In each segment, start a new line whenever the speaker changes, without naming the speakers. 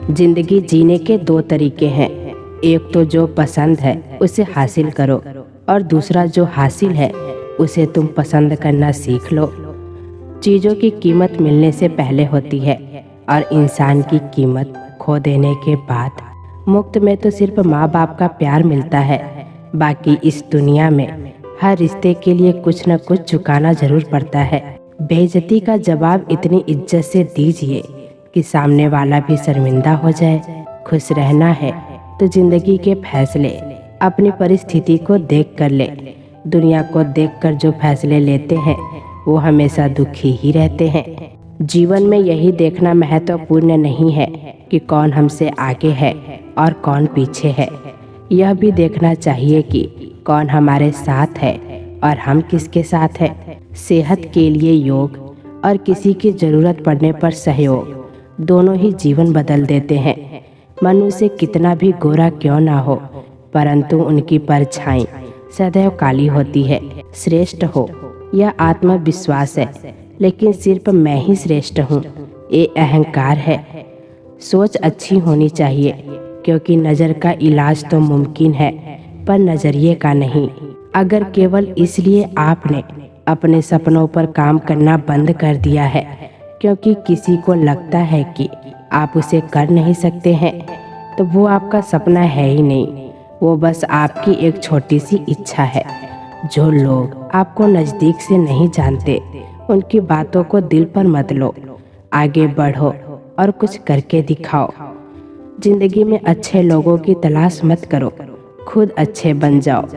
जिंदगी जीने के दो तरीके हैं। एक तो जो पसंद है उसे हासिल करो और दूसरा जो हासिल है उसे तुम पसंद करना सीख लो। चीज़ों की कीमत मिलने से पहले होती है और इंसान की कीमत खो देने के बाद। मुफ्त में तो सिर्फ माँ बाप का प्यार मिलता है, बाकी इस दुनिया में हर रिश्ते के लिए कुछ न कुछ चुकाना जरूर पड़ता है। बेइज्जती का जवाब इतनी इज्जत से दीजिए कि सामने वाला भी शर्मिंदा हो जाए। खुश रहना है तो जिंदगी के फैसले अपनी परिस्थिति को देख कर ले। दुनिया को देखकर जो फैसले लेते हैं वो हमेशा दुखी ही रहते हैं। जीवन में यही देखना महत्वपूर्ण नहीं है कि कौन हमसे आगे है और कौन पीछे है। यह भी देखना चाहिए कि कौन हमारे साथ है और हम किसके साथ है। सेहत के लिए योग और किसी की ज़रूरत पड़ने पर सहयोग दोनों ही जीवन बदल देते हैं। मनुष्य कितना भी गोरा क्यों ना हो, परंतु उनकी परछाई सदैव काली होती है। श्रेष्ठ हो यह आत्मविश्वास है, लेकिन सिर्फ मैं ही श्रेष्ठ हूँ ये अहंकार है। सोच अच्छी होनी चाहिए, क्योंकि नज़र का इलाज तो मुमकिन है पर नज़रिए का नहीं। अगर केवल इसलिए आपने अपने सपनों पर काम करना बंद कर दिया है क्योंकि किसी को लगता है कि आप उसे कर नहीं सकते हैं, तो वो आपका सपना है ही नहीं, वो बस आपकी एक छोटी सी इच्छा है। जो लोग आपको नज़दीक से नहीं जानते उनकी बातों को दिल पर मत लो। आगे बढ़ो और कुछ करके दिखाओ। जिंदगी में अच्छे लोगों की तलाश मत करो, खुद अच्छे बन जाओ।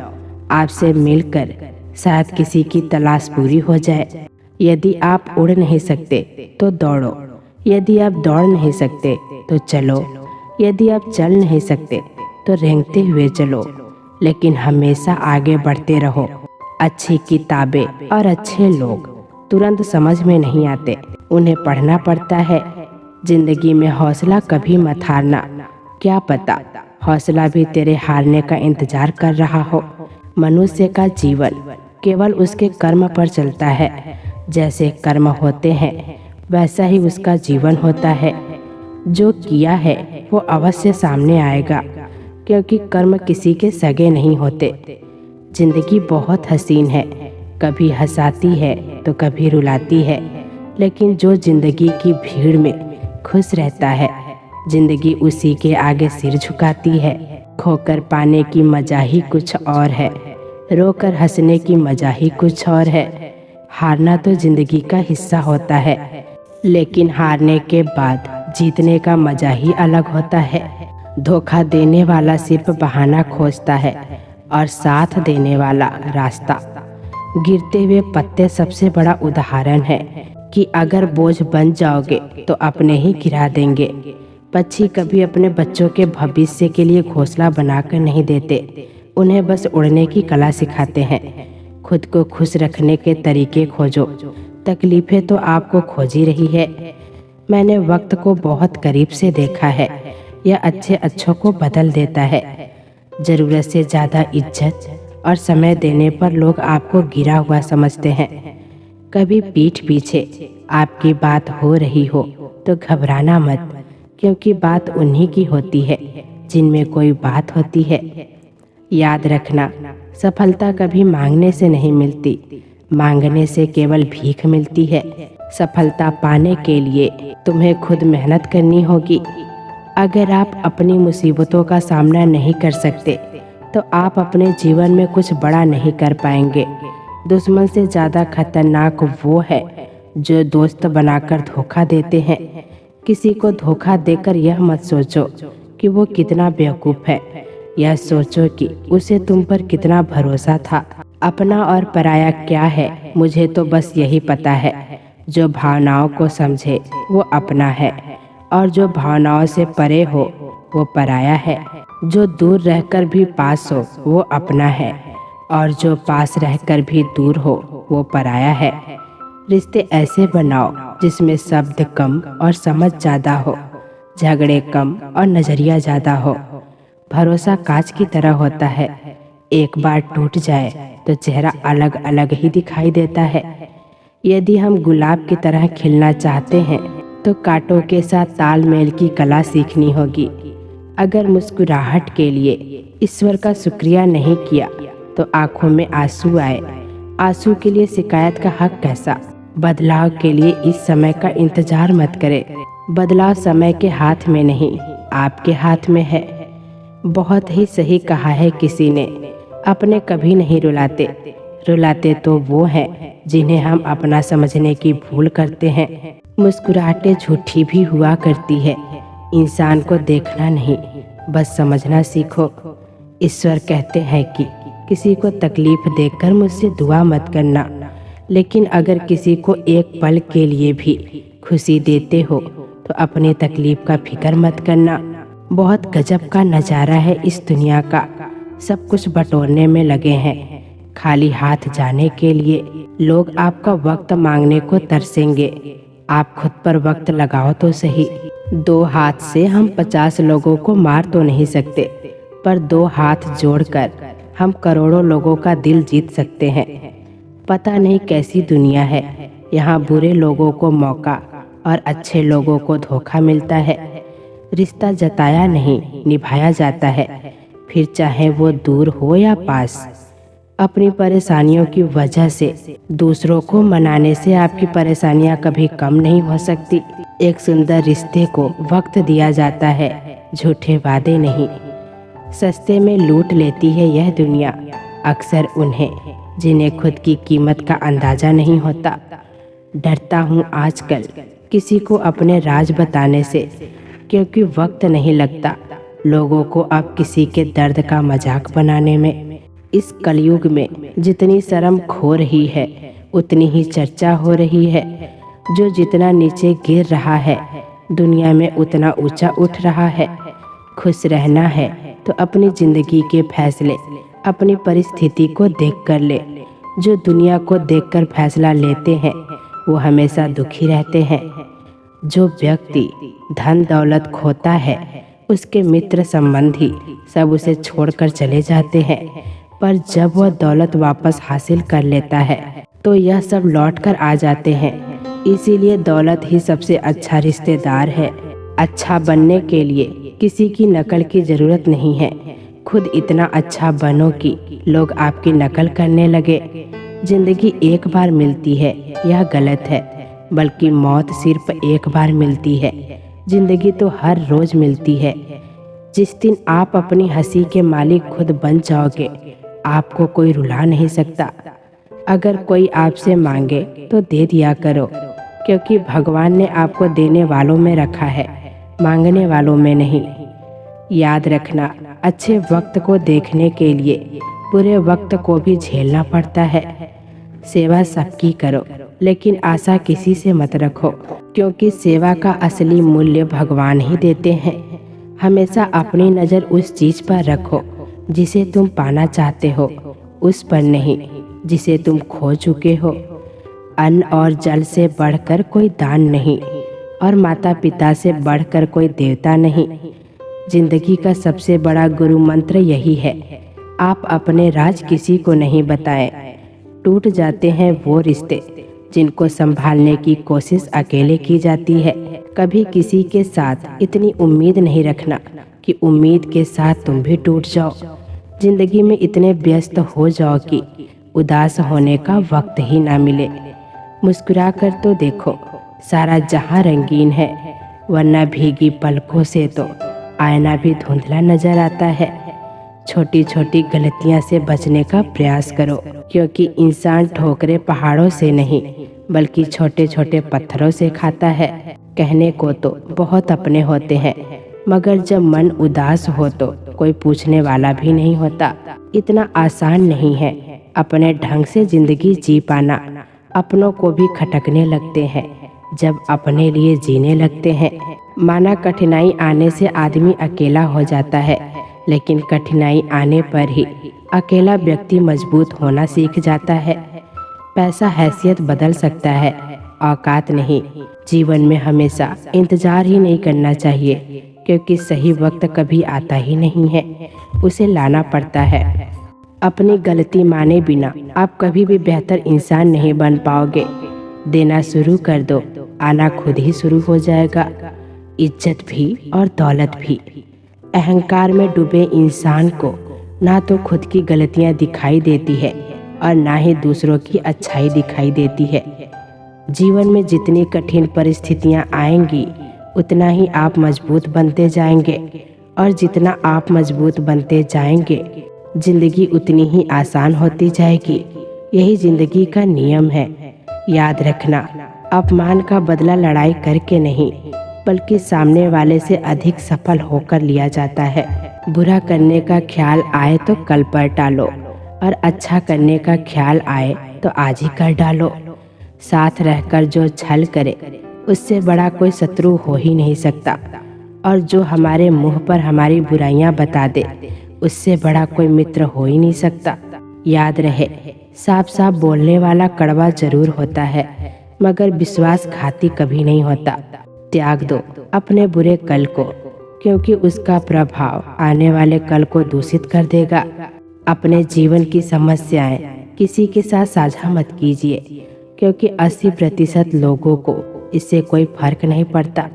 आपसे मिलकर शायद किसी की तलाश पूरी हो जाए। यदि आप उड़ नहीं सकते तो दौड़ो, यदि आप दौड़ नहीं सकते तो चलो, यदि आप चल नहीं सकते तो रेंगते हुए चलो, लेकिन हमेशा आगे बढ़ते रहो। अच्छी किताबें और अच्छे लोग तुरंत समझ में नहीं आते, उन्हें पढ़ना पड़ता है। जिंदगी में हौसला कभी मत हारना, क्या पता हौसला भी तेरे हारने का इंतजार कर रहा हो। मनुष्य का जीवन केवल उसके कर्म पर चलता है। जैसे कर्म होते हैं वैसा ही उसका जीवन होता है। जो किया है वो अवश्य सामने आएगा, क्योंकि कर्म किसी के सगे नहीं होते। जिंदगी बहुत हसीन है, कभी हंसाती है तो कभी रुलाती है, लेकिन जो जिंदगी की भीड़ में खुश रहता है जिंदगी उसी के आगे सिर झुकाती है। खोकर पाने की मजा ही कुछ और है, रोकर हंसने की मजा ही कुछ और है। हारना तो जिंदगी का हिस्सा होता है, लेकिन हारने के बाद जीतने का मजा ही अलग होता है। धोखा देने वाला सिर्फ बहाना खोजता है और साथ देने वाला रास्ता। गिरते हुए पत्ते सबसे बड़ा उदाहरण है कि अगर बोझ बन जाओगे तो अपने ही गिरा देंगे। पक्षी कभी अपने बच्चों के भविष्य के लिए घोंसला बनाकर नहीं देते, उन्हें बस उड़ने की कला सिखाते हैं। खुद को खुश रखने के तरीके खोजो, तकलीफें तो आपको खोज ही रही है। मैंने वक्त को बहुत करीब से देखा है, यह अच्छे अच्छों को बदल देता है। ज़रूरत से ज़्यादा इज्जत और समय देने पर लोग आपको गिरा हुआ समझते हैं। कभी पीठ पीछे आपकी बात हो रही हो तो घबराना मत, क्योंकि बात उन्हीं की होती है जिनमें कोई बात होती है। याद रखना, सफलता कभी मांगने से नहीं मिलती, मांगने से केवल भीख मिलती है। सफलता पाने के लिए तुम्हें खुद मेहनत करनी होगी। अगर आप अपनी मुसीबतों का सामना नहीं कर सकते तो आप अपने जीवन में कुछ बड़ा नहीं कर पाएंगे। दुश्मन से ज़्यादा खतरनाक वो है जो दोस्त बनाकर धोखा देते हैं। किसी को धोखा देकर यह मत सोचो कि वो कितना बेवकूफ़ है, यह सोचो कि उसे तुम पर कितना भरोसा था। अपना और पराया क्या है, मुझे तो बस यही पता है। जो भावनाओं को समझे वो अपना है, और जो भावनाओं से परे हो वो पराया है। जो दूर रहकर भी पास हो वो अपना है, और जो पास रहकर भी दूर हो वो पराया है। रिश्ते ऐसे बनाओ जिसमें शब्द कम और समझ ज़्यादा हो, झगड़े कम और नज़रिया ज़्यादा हो। भरोसा कांच की तरह होता है, एक बार टूट जाए तो चेहरा अलग अलग ही दिखाई देता है। यदि हम गुलाब की तरह खिलना चाहते हैं तो कांटों के साथ तालमेल की कला सीखनी होगी। अगर मुस्कुराहट के लिए ईश्वर का शुक्रिया नहीं किया तो आंखों में आंसू आए। आंसू के लिए शिकायत का हक कैसा? बदलाव के लिए इस समय का इंतजार मत करें। बदलाव समय के हाथ में नहीं, आपके हाथ में है। बहुत ही सही कहा है किसी ने, अपने कभी नहीं रुलाते। रुलाते तो वो हैं जिन्हें हम अपना समझने की भूल करते हैं। मुस्कुराहटें झूठी भी हुआ करती है। इंसान को देखना नहीं, बस समझना सीखो। ईश्वर कहते हैं कि किसी को तकलीफ देकर मुझसे दुआ मत करना, लेकिन अगर किसी को एक पल के लिए भी खुशी देते हो तो अपनी तकलीफ का फिक्र मत करना। बहुत गजब का नज़ारा है इस दुनिया का। सब कुछ बटोरने में लगे हैं, खाली हाथ जाने के लिए। लोग आपका वक्त मांगने को तरसेंगे। आप खुद पर वक्त लगाओ तो सही। 2 हाथ से हम 50 लोगों को मार तो नहीं सकते, पर 2 हाथ जोड़कर हम करोड़ों लोगों का दिल जीत सकते हैं। पता नहीं कैसी दुनिया है, यहाँ बुरे लोगों को मौका और अच्छे लोगों को धोखा मिलता है। रिश्ता जताया नहीं, निभाया जाता है, फिर चाहे वो दूर हो या पास। अपनी परेशानियों की वजह से दूसरों को मनाने से आपकी परेशानियां कभी कम नहीं हो सकती। एक सुंदर रिश्ते को वक्त दिया जाता है, झूठे वादे नहीं। सस्ते में लूट लेती है यह दुनिया अक्सर उन्हें जिन्हें खुद की कीमत का अंदाजा नहीं होता। डरता हूँ आजकल किसी को अपने राज बताने से, क्योंकि वक्त नहीं लगता लोगों को अब किसी के दर्द का मजाक बनाने में। इस कलयुग में जितनी शर्म खो रही है उतनी ही चर्चा हो रही है। जो जितना नीचे गिर रहा है दुनिया में उतना ऊंचा उठ रहा है। खुश रहना है तो अपनी जिंदगी के फैसले अपनी परिस्थिति को देखकर ले। जो दुनिया को देखकर फैसला लेते हैं वो हमेशा दुखी रहते हैं। जो व्यक्ति धन दौलत खोता है उसके मित्र संबंधी सब उसे छोड़कर चले जाते हैं, पर जब वह दौलत वापस हासिल कर लेता है तो यह सब लौट कर आ जाते हैं। इसीलिए दौलत ही सबसे अच्छा रिश्तेदार है। अच्छा बनने के लिए किसी की नकल की जरूरत नहीं है। खुद इतना अच्छा बनो कि लोग आपकी नकल करने लगे। जिंदगी एक बार मिलती है यह गलत है, बल्कि मौत सिर्फ एक बार मिलती है। जिंदगी तो हर रोज मिलती है। जिस दिन आप अपनी हंसी के मालिक खुद बन जाओगे आपको कोई रुला नहीं सकता। अगर कोई आपसे मांगे तो दे दिया करो, क्योंकि भगवान ने आपको देने वालों में रखा है, मांगने वालों में नहीं। याद रखना, अच्छे वक्त को देखने के लिए बुरे वक्त को भी झेलना पड़ता है। सेवा सबकी करो, लेकिन आशा किसी से मत रखो, क्योंकि सेवा का असली मूल्य भगवान ही देते हैं। हमेशा अपनी नज़र उस चीज़ पर रखो जिसे तुम पाना चाहते हो, उस पर नहीं जिसे तुम खो चुके हो। अन्न और जल से बढ़कर कोई दान नहीं, और माता पिता से बढ़कर कोई देवता नहीं। जिंदगी का सबसे बड़ा गुरु मंत्र यही है, आप अपने राज किसी को नहीं बताएं। टूट जाते हैं वो रिश्ते जिनको संभालने की कोशिश अकेले की जाती है। कभी किसी के साथ इतनी उम्मीद नहीं रखना कि उम्मीद के साथ तुम भी टूट जाओ। जिंदगी में इतने व्यस्त हो जाओ कि उदास होने का वक्त ही ना मिले। मुस्कुरा कर तो देखो, सारा जहां रंगीन है, वरना भीगी पलकों से तो आईना भी धुंधला नजर आता है। छोटी छोटी गलतियां से बचने का प्रयास करो, क्योंकि इंसान ठोकरे पहाड़ों से नहीं बल्कि छोटे छोटे पत्थरों से खाता है। कहने को तो बहुत अपने होते हैं, मगर जब मन उदास हो तो कोई पूछने वाला भी नहीं होता। इतना आसान नहीं है अपने ढंग से जिंदगी जी पाना। अपनों को भी खटकने लगते हैं जब अपने लिए जीने लगते हैं। माना कठिनाई आने से आदमी अकेला हो जाता है, लेकिन कठिनाई आने पर ही अकेला व्यक्ति मजबूत होना सीख जाता है। पैसा हैसियत बदल सकता है, औकात नहीं। जीवन में हमेशा इंतजार ही नहीं करना चाहिए, क्योंकि सही वक्त कभी आता ही नहीं है, उसे लाना पड़ता है। अपनी गलती माने बिना आप कभी भी बेहतर इंसान नहीं बन पाओगे। देना शुरू कर दो आना खुद ही शुरू हो जाएगा, इज्जत भी और दौलत भी। अहंकार में डूबे इंसान को ना तो खुद की गलतियां दिखाई देती है और ना ही दूसरों की अच्छाई दिखाई देती है। जीवन में जितनी कठिन परिस्थितियां आएंगी उतना ही आप मजबूत बनते जाएंगे, और जितना आप मजबूत बनते जाएंगे जिंदगी उतनी ही आसान होती जाएगी। यही जिंदगी का नियम है। याद रखना, अपमान का बदला लड़ाई करके नहीं बल्कि सामने वाले से अधिक सफल होकर लिया जाता है। बुरा करने का ख्याल आए तो कल पर टालो, और अच्छा करने का ख्याल आए तो आज ही कर डालो। साथ रहकर जो छल करे उससे बड़ा कोई शत्रु हो ही नहीं सकता, और जो हमारे मुंह पर हमारी बुराइयां बता दे उससे बड़ा कोई मित्र हो ही नहीं सकता। याद रहे, साफ साफ बोलने वाला कड़वा जरूर होता है मगर विश्वासघाती कभी नहीं होता। त्याग दो अपने बुरे कल को, क्योंकि उसका प्रभाव आने वाले कल को दूषित कर देगा। अपने जीवन की समस्याएं किसी के साथ साझा मत कीजिए, क्योंकि 80% लोगों को इससे कोई फर्क नहीं पड़ता।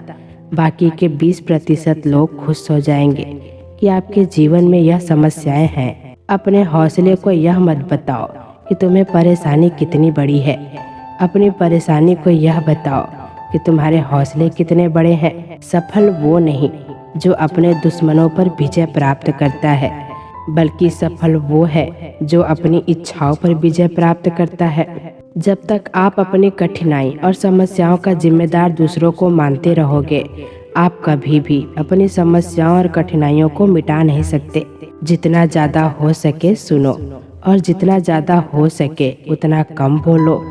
बाकी के 20% लोग खुश हो जाएंगे कि आपके जीवन में यह समस्याएं हैं। अपने हौसले को यह मत बताओ कि तुम्हें परेशानी कितनी बड़ी है। अपनी परेशानी को यह बताओ कि तुम्हारे हौसले कितने बड़े हैं। सफल वो नहीं जो अपने दुश्मनों पर विजय प्राप्त करता है, बल्कि सफल वो है जो अपनी इच्छाओं पर विजय प्राप्त करता है। जब तक आप अपनी कठिनाई और समस्याओं का जिम्मेदार दूसरों को मानते रहोगे, आप कभी भी अपनी समस्याओं और कठिनाइयों को मिटा नहीं सकते। जितना ज़्यादा हो सके सुनो, और जितना ज़्यादा हो सके उतना कम बोलो।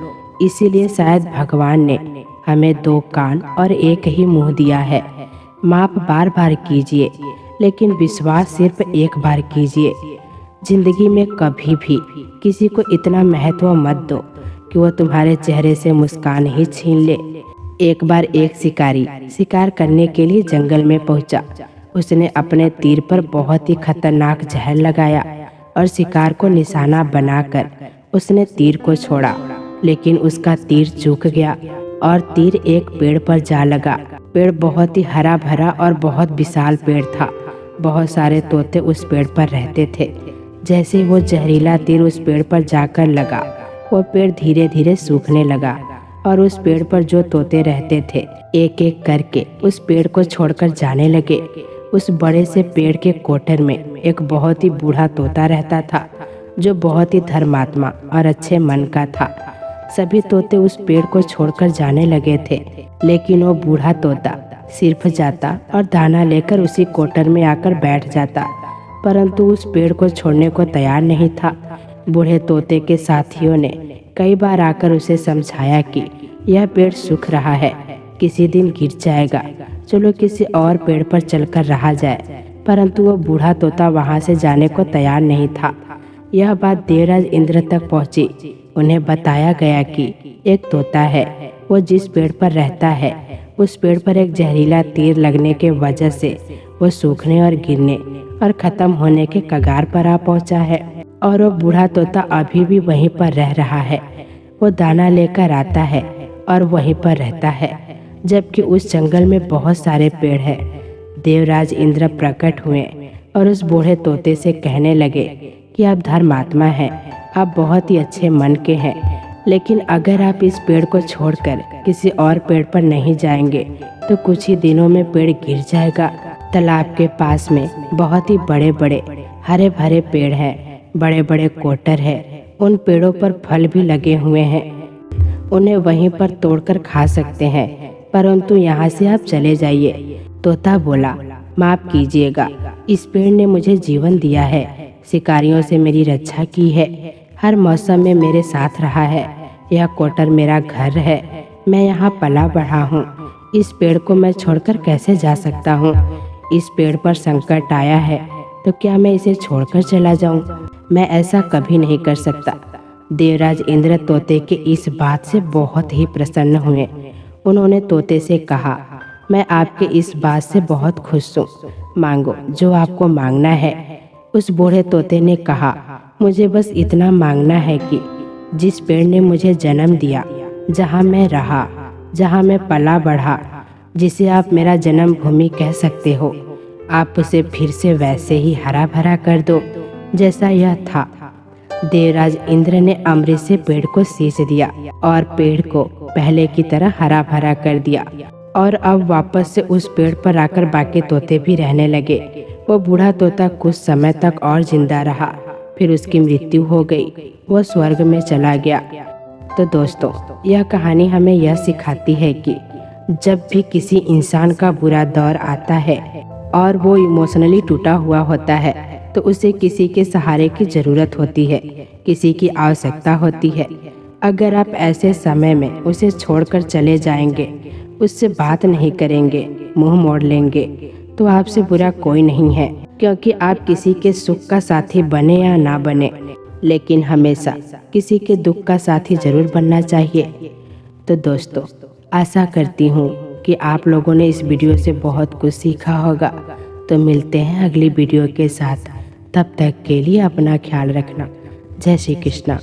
इसीलिए शायद भगवान ने हमें 2 कान और एक ही मुंह दिया है। माफ बार बार कीजिए, लेकिन विश्वास सिर्फ एक बार कीजिए। जिंदगी में कभी भी किसी को इतना महत्व मत दो कि वो तुम्हारे चेहरे से मुस्कान ही छीन ले। एक बार एक शिकारी शिकार करने के लिए जंगल में पहुंचा। उसने अपने तीर पर बहुत ही खतरनाक जहर लगाया और शिकार को निशाना बनाकर उसने तीर को छोड़ा, लेकिन उसका तीर चूक गया और तीर एक पेड़ पर जा लगा। पेड़ बहुत ही हरा भरा और बहुत विशाल पेड़ था। बहुत सारे तोते उस पेड़ पर रहते थे। जैसे वो जहरीला तीर उस पेड़ पर जाकर लगा, वो पेड़ धीरे धीरे सूखने लगा और उस पेड़ पर जो तोते रहते थे एक एक करके उस पेड़ को छोड़कर जाने लगे। उस बड़े से पेड़ के कोटर में एक बहुत ही बूढ़ा तोता रहता था, जो बहुत ही धर्मात्मा और अच्छे मन का था। सभी तोते उस पेड़ को छोड़कर जाने लगे थे, लेकिन वो बूढ़ा तोता सिर्फ जाता और दाना लेकर उसी कोटर में आकर बैठ जाता, परंतु उस पेड़ को छोड़ने को तैयार नहीं था। बूढ़े तोते के साथियों ने कई बार आकर उसे समझाया कि यह पेड़ सूख रहा है, किसी दिन गिर जाएगा, चलो किसी और पेड़ पर चलकर रहा जाए, परंतु वो बूढ़ा तोता वहां से जाने को तैयार नहीं था। यह बात देवराज इंद्र तक पहुंची। उन्हें बताया गया कि एक तोता है, वो जिस पेड़ पर रहता है उस पेड़ पर एक जहरीला तीर लगने के वजह से वो सूखने और गिरने और खत्म होने के कगार पर आ पहुंचा है, और वो बूढ़ा तोता अभी भी वहीं पर रह रहा है। वो दाना लेकर आता है और वहीं पर रहता है, जबकि उस जंगल में बहुत सारे पेड़ हैं। देवराज इंद्र प्रकट हुए और उस बूढ़े तोते से कहने लगे कि आप धर्मात्मा हैं, आप बहुत ही अच्छे मन के हैं, लेकिन अगर आप इस पेड़ को छोड़कर किसी और पेड़ पर नहीं जाएंगे तो कुछ ही दिनों में पेड़ गिर जाएगा। तालाब के पास में बहुत ही बड़े बड़े हरे भरे पेड़ हैं, बड़े बड़े कोटर हैं, उन पेड़ों पर फल भी लगे हुए हैं, उन्हें वहीं पर तोड़कर खा सकते हैं, परंतु यहाँ से आप चले जाइए। तोता बोला, माफ कीजिएगा, इस पेड़ ने मुझे जीवन दिया है, शिकारियों से मेरी रक्षा की है, हर मौसम में मेरे साथ रहा है, यह कोटर मेरा घर है, मैं यहाँ पला बढ़ा हूँ, इस पेड़ को मैं छोड़कर कैसे जा सकता हूँ? इस पेड़ पर संकट आया है तो क्या मैं इसे छोड़कर चला जाऊँ? मैं ऐसा कभी नहीं कर सकता। देवराज इंद्र तोते के इस बात से बहुत ही प्रसन्न हुए। उन्होंने तोते से कहा, मैं आपके इस बात से बहुत खुश हूँ, मांगो जो आपको मांगना है। उस बूढ़े तोते ने कहा, मुझे बस इतना मांगना है कि जिस पेड़ ने मुझे जन्म दिया, जहाँ मैं रहा, जहाँ मैं पला बढ़ा, जिसे आप मेरा जन्मभूमि कह सकते हो, आप उसे फिर से वैसे ही हरा भरा कर दो जैसा यह था। देवराज इंद्र ने अमृत से पेड़ को सींच दिया और पेड़ को पहले की तरह हरा भरा कर दिया। और अब वापस से उस पेड़ पर आकर बाकी तोते भी रहने लगे। वो बूढ़ा तोता कुछ समय तक और जिंदा रहा, फिर उसकी मृत्यु हो गई, वो स्वर्ग में चला गया। तो दोस्तों, यह कहानी हमें यह सिखाती है कि जब भी किसी इंसान का बुरा दौर आता है और वो इमोशनली टूटा हुआ होता है, तो उसे किसी के सहारे की ज़रूरत होती है, किसी की आवश्यकता होती है। अगर आप ऐसे समय में उसे छोड़कर चले जाएंगे, उससे बात नहीं करेंगे, मुंह मोड़ लेंगे, तो आपसे बुरा कोई नहीं है, क्योंकि आप किसी के सुख का साथी बने या ना बने, लेकिन हमेशा किसी के दुख का साथी जरूर बनना चाहिए। तो दोस्तों, आशा करती हूँ कि आप लोगों ने इस वीडियो से बहुत कुछ सीखा होगा। तो मिलते हैं अगली वीडियो के साथ, तब तक के लिए अपना ख्याल रखना। जय श्री कृष्णा।